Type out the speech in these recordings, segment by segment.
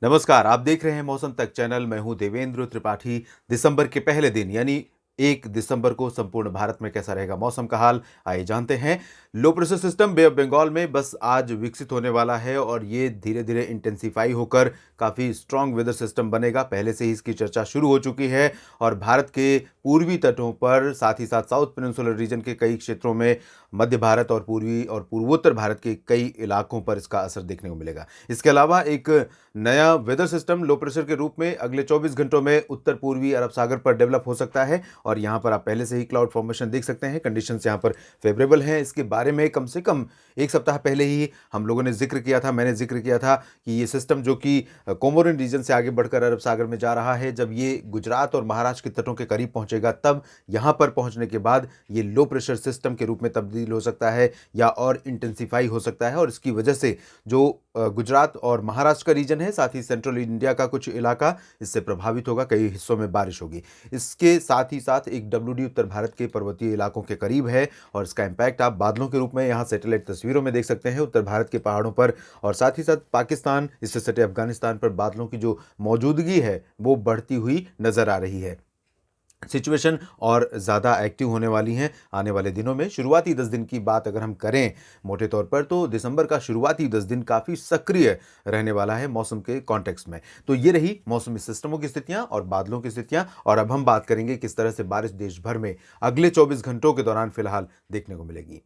नमस्कार, आप देख रहे हैं मौसम तक चैनल। मैं हूं देवेंद्र त्रिपाठी। दिसंबर के पहले दिन यानी 1 दिसंबर को संपूर्ण भारत में कैसा रहेगा मौसम का हाल, आइए जानते हैं। Low pressure system Bay of Bengal में बस आज विकसित होने वाला है और ये धीरे धीरे इंटेंसिफाई होकर काफ़ी स्ट्रांग वेदर सिस्टम बनेगा। पहले से ही इसकी चर्चा शुरू हो चुकी है और भारत के पूर्वी तटों पर, साथ ही साथ साउथ पेनिनसुलर रीजन के कई क्षेत्रों में, मध्य भारत और पूर्वी और पूर्वोत्तर भारत के कई इलाकों पर इसका असर देखने को मिलेगा। इसके अलावा एक नया वेदर सिस्टम लो प्रेशर के रूप में अगले 24 घंटों में उत्तर पूर्वी अरब सागर पर डेवलप हो सकता है और यहाँ पर आप पहले से ही क्लाउड फॉर्मेशन देख सकते हैं। कंडीशंस यहाँ पर फेवरेबल हैं। इसके बारे में कम से कम 1 सप्ताह पहले ही हम लोगों ने जिक्र किया था, मैंने जिक्र किया था कि ये सिस्टम जो कि कोमोरिन रीजन से आगे बढ़कर अरब सागर में जा रहा है, जब ये गुजरात और महाराष्ट्र के तटों के करीब पहुंचेगा तब यहाँ पर पहुंचने के बाद ये लो प्रेशर सिस्टम के रूप में तब्दील हो सकता है या और इंटेंसिफाई हो सकता है और इसकी वजह से जो गुजरात और महाराष्ट्र का रीजन है, साथ ही सेंट्रल इंडिया का कुछ इलाका इससे प्रभावित होगा। कई हिस्सों में बारिश होगी। इसके साथ ही साथ एक डब्ल्यूडी उत्तर भारत के पर्वतीय इलाकों के करीब है और इसका इम्पैक्ट आप बादलों के रूप में यहाँ सैटेलाइट तस्वीरों में देख सकते हैं उत्तर भारत के पहाड़ों पर और साथ ही साथ पाकिस्तान, इससे सटे अफगानिस्तान पर बादलों की जो मौजूदगी है वो बढ़ती हुई नजर आ रही है। सिचुएशन और ज़्यादा एक्टिव होने वाली हैं आने वाले दिनों में। शुरुआती 10 दिन की बात अगर हम करें मोटे तौर पर, तो दिसंबर का शुरुआती 10 दिन काफ़ी सक्रिय रहने वाला है मौसम के कॉन्टेक्स्ट में। तो ये रही मौसमी सिस्टमों की स्थितियां और बादलों की स्थितियां और अब हम बात करेंगे किस तरह से बारिश देश भर में अगले 24 घंटों के दौरान फिलहाल देखने को मिलेगी।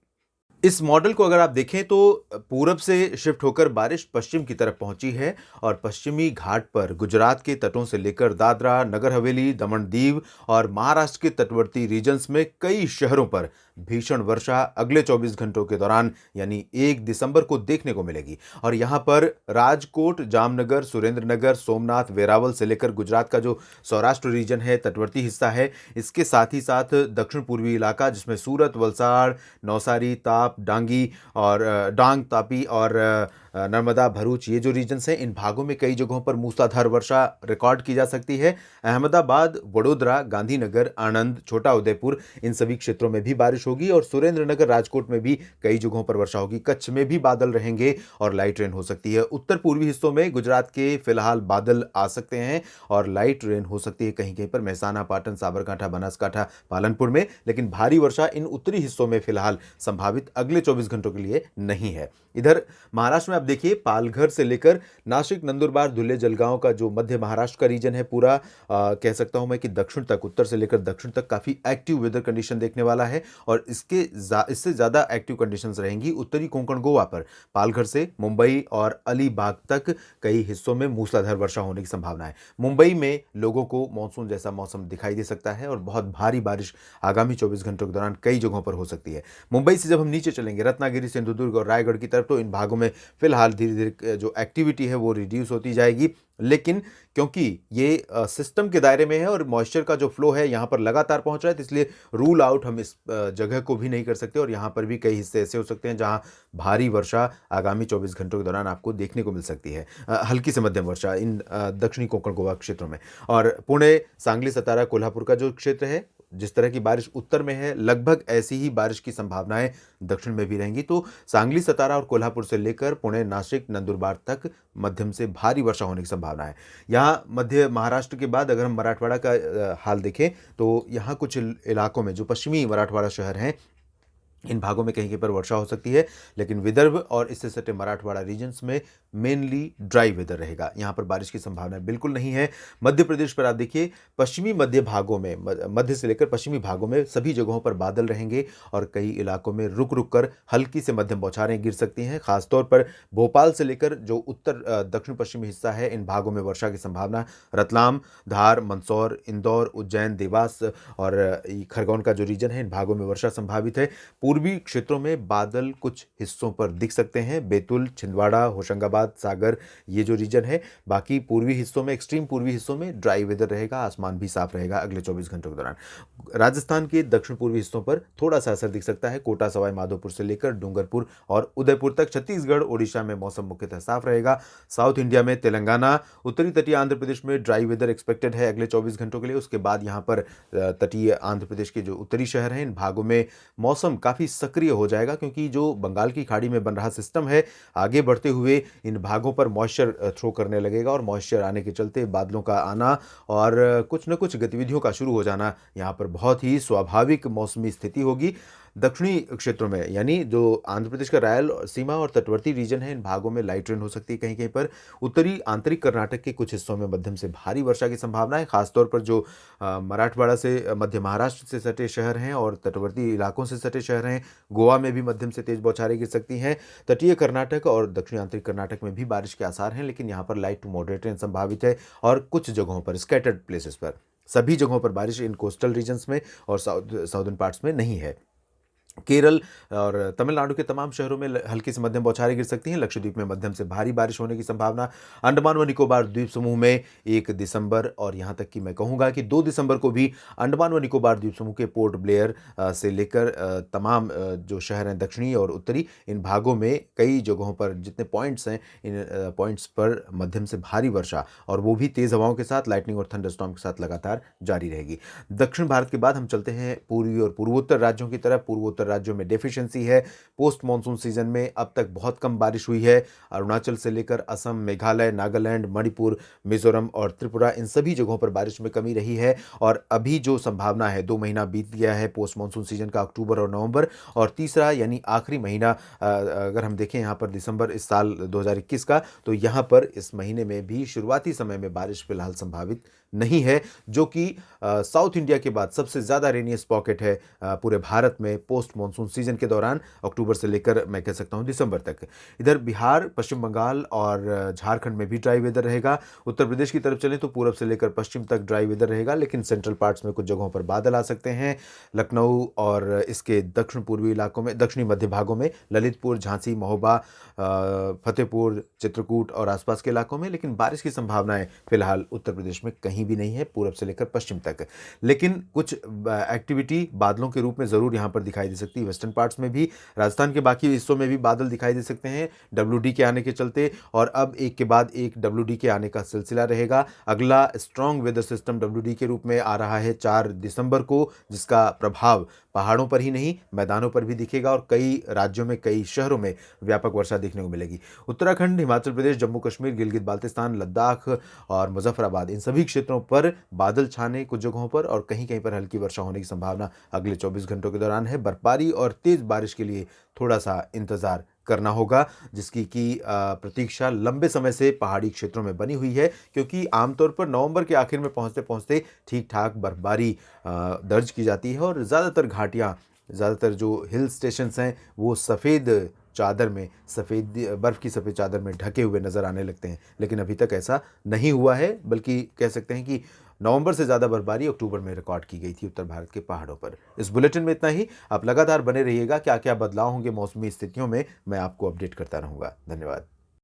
इस मॉडल को अगर आप देखें तो पूरब से शिफ्ट होकर बारिश पश्चिम की तरफ पहुंची है और पश्चिमी घाट पर गुजरात के तटों से लेकर दादरा, नगर हवेली, दमन दीव और महाराष्ट्र के तटवर्ती रीजन्स में कई शहरों पर भीषण वर्षा अगले 24 घंटों के दौरान यानी 1 दिसंबर को देखने को मिलेगी। और यहाँ पर राजकोट, जामनगर, सुरेंद्रनगर, सोमनाथ, वेरावल से लेकर गुजरात का जो सौराष्ट्र रीजन है, तटवर्ती हिस्सा है, इसके साथ ही साथ दक्षिण पूर्वी इलाका जिसमें सूरत, वलसाड़, नौसारी, ताप, डांगी और डांग, तापी और नर्मदा, भरूच, ये जो रीजन्स हैं, इन भागों में कई जगहों पर मूसलाधार वर्षा रिकॉर्ड की जा सकती है। अहमदाबाद, वडोदरा, गांधीनगर, आणंद, छोटा उदयपुर, इन सभी क्षेत्रों में भी बारिश होगी और सुरेंद्रनगर, राजकोट में भी कई जगहों पर वर्षा होगी। कच्छ में भी बादल रहेंगे और लाइट रेन हो सकती है। उत्तर पूर्वी हिस्सों में गुजरात के फिलहाल बादल आ सकते हैं और लाइट रेन हो सकती है कहीं कहीं पर मेहसाना, पाटन, साबरकांठा, बनासकांठा, पालनपुर में, लेकिन भारी वर्षा इन उत्तरी हिस्सों में फिलहाल संभावित अगले 24 घंटों के लिए नहीं है। इधर महाराष्ट्र में आप देखिए पालघर से लेकर नासिक, नंदुरबार, धुले, जलगांव का जो मध्य महाराष्ट्र का रीजन है पूरा, कह सकता हूं मैं कि दक्षिण तक, उत्तर से लेकर दक्षिण तक काफी एक्टिव वेदर कंडीशन देखने वाला है और इससे ज्यादा एक्टिव कंडीशंस रहेंगी उत्तरी कोंकण गोवा पर। पालघर से मुंबई और अलीबाग तक कई हिस्सों में मूसलाधार वर्षा होने की संभावना है। मुंबई में लोगों को मानसून जैसा मौसम दिखाई दे सकता है और बहुत भारी बारिश आगामी 24 घंटों के दौरान कई जगहों पर हो सकती है। मुंबई से जब हम नीचे चलेंगे रत्नागिरी, सिंधुदुर्ग और रायगढ़ की तरफ, तो इन भागों में फिलहाल धीरे धीरे जो एक्टिविटी है वो रिड्यूस होती जाएगी, लेकिन क्योंकि ये सिस्टम के दायरे में है और मॉइस्चर का जो फ्लो है यहाँ पर लगातार पहुंच रहा है, तो इसलिए रूल आउट हम इस जगह को भी नहीं कर सकते और यहाँ पर भी कई हिस्से ऐसे हो सकते हैं जहाँ भारी वर्षा आगामी 24 घंटों के दौरान आपको देखने को मिल सकती है। हल्की से मध्यम वर्षा इन दक्षिणी कोंकण गोवा क्षेत्रों में। और पुणे, सांगली, सतारा, कोल्हापुर का जो क्षेत्र है, जिस तरह की बारिश उत्तर में है, लगभग ऐसी ही बारिश की संभावनाएं दक्षिण में भी रहेंगी। तो सांगली, सतारा और कोल्हापुर से लेकर पुणे, नासिक, नंदुरबार तक मध्यम से भारी वर्षा होने की संभावना है। यहाँ मध्य महाराष्ट्र के बाद अगर हम मराठवाड़ा का हाल देखें तो यहाँ कुछ इलाकों में जो पश्चिमी मराठवाड़ा शहर हैं, इन भागों में कहीं कहीं पर वर्षा हो सकती है, लेकिन विदर्भ और इससे सटे मराठवाड़ा रीजन्स में मेनली ड्राई वेदर रहेगा। यहाँ पर बारिश की संभावना बिल्कुल नहीं है। मध्य प्रदेश पर आप देखिए पश्चिमी मध्य भागों में, मध्य से लेकर पश्चिमी भागों में सभी जगहों पर बादल रहेंगे और कई इलाकों में रुक रुक कर हल्की से मध्यम बौछारें गिर सकती हैं। खासतौर पर भोपाल से लेकर जो उत्तर दक्षिण पश्चिमी हिस्सा है, इन भागों में वर्षा की संभावना। रतलाम, धार, मंदसौर, इंदौर, उज्जैन, देवास और खरगोन का जो रीजन है, इन भागों में वर्षा संभावित है। पूर्वी क्षेत्रों में बादल कुछ हिस्सों पर दिख सकते हैं, बैतूल, छिंदवाड़ा, होशंगाबाद, सागर, ये जो रीजन है। बाकी पूर्वी हिस्सों में, एक्सट्रीम पूर्वी हिस्सों में ड्राई वेदर रहेगा, आसमान भी साफ रहेगा अगले 24 घंटों के दौरान। राजस्थान के दक्षिण पूर्वी हिस्सों पर थोड़ा सा असर दिख सकता है, कोटा, सवाई माधोपुर से लेकर डूंगरपुर और उदयपुर तक। छत्तीसगढ़, ओडिशा में मौसम मुख्यतः साफ रहेगा। साउथ इंडिया में तेलंगाना, उत्तरी तटीय आंध्र प्रदेश में ड्राई वेदर एक्सपेक्टेड है अगले 24 घंटों के लिए। उसके बाद यहाँ पर तटीय आंध्र प्रदेश के जो उत्तरी शहर हैं, इन भागों में मौसम काफी काफ़ी सक्रिय हो जाएगा, क्योंकि जो बंगाल की खाड़ी में बन रहा सिस्टम है, आगे बढ़ते हुए इन भागों पर मॉइस्चर थ्रो करने लगेगा और मॉइस्चर आने के चलते बादलों का आना और कुछ न कुछ गतिविधियों का शुरू हो जाना यहाँ पर बहुत ही स्वाभाविक मौसमी स्थिति होगी। दक्षिणी क्षेत्रों में, यानी जो आंध्र प्रदेश का रायल सीमा और तटवर्ती रीजन है, इन भागों में लाइट रेन हो सकती है कहीं-कहीं पर। उत्तरी आंतरिक कर्नाटक के कुछ हिस्सों में मध्यम से भारी वर्षा की संभावना है, खासतौर पर जो मराठवाड़ा से मध्य महाराष्ट्र से सटे शहर हैं और तटवर्ती इलाकों से सटे शहर हैं, गोवा में भी मध्यम से तेज बौछारें गिर सकती हैं। तटीय कर्नाटक और दक्षिणी आंतरिक कर्नाटक में भी बारिश के आसार हैं, लेकिन यहाँ पर लाइट टू मॉडरेट रेन संभावित है और कुछ जगहों पर स्कैटर्ड प्लेसेस पर, सभी जगहों पर बारिश इन कोस्टल रीजन्स में और साउदर्न पार्ट्स में नहीं है। केरल और तमिलनाडु के तमाम शहरों में हल्की से मध्यम बौछारें गिर सकती हैं। लक्षद्वीप में मध्यम से भारी बारिश होने की संभावना। अंडमान व निकोबार द्वीप समूह में 1 दिसंबर और यहाँ तक कि मैं कहूँगा कि 2 दिसंबर को भी अंडमान व निकोबार द्वीप समूह के पोर्ट ब्लेयर से लेकर तमाम जो शहर हैं दक्षिणी और उत्तरी, इन भागों में कई जगहों पर जितने पॉइंट्स हैं, इन पॉइंट्स पर मध्यम से भारी वर्षा और वो भी तेज़ हवाओं के साथ, लाइटनिंग और थंडरस्टॉर्म के साथ लगातार जारी रहेगी। दक्षिण भारत के बाद हम चलते हैं पूर्वी और पूर्वोत्तर राज्यों की तरफ। पूर्वोत्तर राज्यों में डेफिशिएंसी है। पोस्ट मॉनसून सीजन में अब तक बहुत कम बारिश हुई है। अरुणाचल से लेकर असम, मेघालय, नागालैंड, मणिपुर, मिजोरम और त्रिपुरा, इन सभी जगहों पर बारिश में कमी रही है और अभी जो संभावना है, 2 महीना बीत गया है पोस्ट मॉनसून सीजन का, अक्टूबर और नवंबर, और तीसरा यानी आखिरी महीना अगर हम देखें यहाँ पर दिसंबर इस साल 2021 का, तो यहाँ पर इस महीने में भी शुरुआती समय में बारिश फिलहाल संभावित नहीं है, जो कि साउथ इंडिया के बाद सबसे ज़्यादा रेनियस पॉकेट है पूरे भारत में पोस्ट मॉनसून सीजन के दौरान, अक्टूबर से लेकर मैं कह सकता हूँ दिसंबर तक। इधर बिहार, पश्चिम बंगाल और झारखंड में भी ड्राई वेदर रहेगा। उत्तर प्रदेश की तरफ चलें तो पूरब से लेकर पश्चिम तक ड्राई वेदर रहेगा, लेकिन सेंट्रल पार्ट्स में कुछ जगहों पर बादल आ सकते हैं। लखनऊ और इसके दक्षिण पूर्वी इलाकों में, दक्षिणी मध्य भागों में, ललितपुर, झांसी, महोबा, फतेहपुर, चित्रकूट और आसपास के इलाकों में, लेकिन बारिश की संभावनाएं फिलहाल उत्तर प्रदेश में कहीं भी नहीं है पूरब से लेकर पश्चिम तक। लेकिन कुछ एक्टिविटी बादलों के रूप में ज़रूर यहाँ पर दिखाई दे सकती है। वेस्टर्न पार्ट्स में भी, राजस्थान के बाकी हिस्सों में भी बादल दिखाई दे सकते हैं WD के आने के चलते, और अब एक के बाद एक WD के आने का सिलसिला रहेगा। अगला स्ट्रॉन्ग वेदर सिस्टम WD के रूप में आ रहा है 4 दिसंबर को, जिसका प्रभाव पहाड़ों पर ही नहीं मैदानों पर भी दिखेगा और कई राज्यों में, कई शहरों में व्यापक वर्षा देखने को मिलेगी। उत्तराखंड, हिमाचल प्रदेश, जम्मू कश्मीर, गिलगित बाल्टिस्तान, लद्दाख और मुजफ्फराबाद, इन सभी क्षेत्रों पर बादल छाने कुछ जगहों पर और कहीं कहीं पर हल्की वर्षा होने की संभावना अगले 24 घंटों के दौरान है। बर्फबारी और तेज बारिश के लिए थोड़ा सा इंतजार करना होगा, जिसकी की प्रतीक्षा लंबे समय से पहाड़ी क्षेत्रों में बनी हुई है, क्योंकि आमतौर पर नवंबर के आखिर में पहुंचते पहुंचते ठीक ठाक बर्फबारी दर्ज की जाती है और ज़्यादातर घाटियां, ज़्यादातर जो हिल स्टेशंस हैं, वो सफ़ेद चादर में, सफ़ेद बर्फ़ की सफ़ेद चादर में ढके हुए नज़र आने लगते हैं। लेकिन अभी तक ऐसा नहीं हुआ है, बल्कि कह सकते हैं कि नवंबर से ज़्यादा बर्फबारी अक्टूबर में रिकॉर्ड की गई थी उत्तर भारत के पहाड़ों पर। इस बुलेटिन में इतना ही। आप लगातार बने रहिएगा, क्या क्या बदलाव होंगे मौसमी स्थितियों में मैं आपको अपडेट करता रहूँगा। धन्यवाद।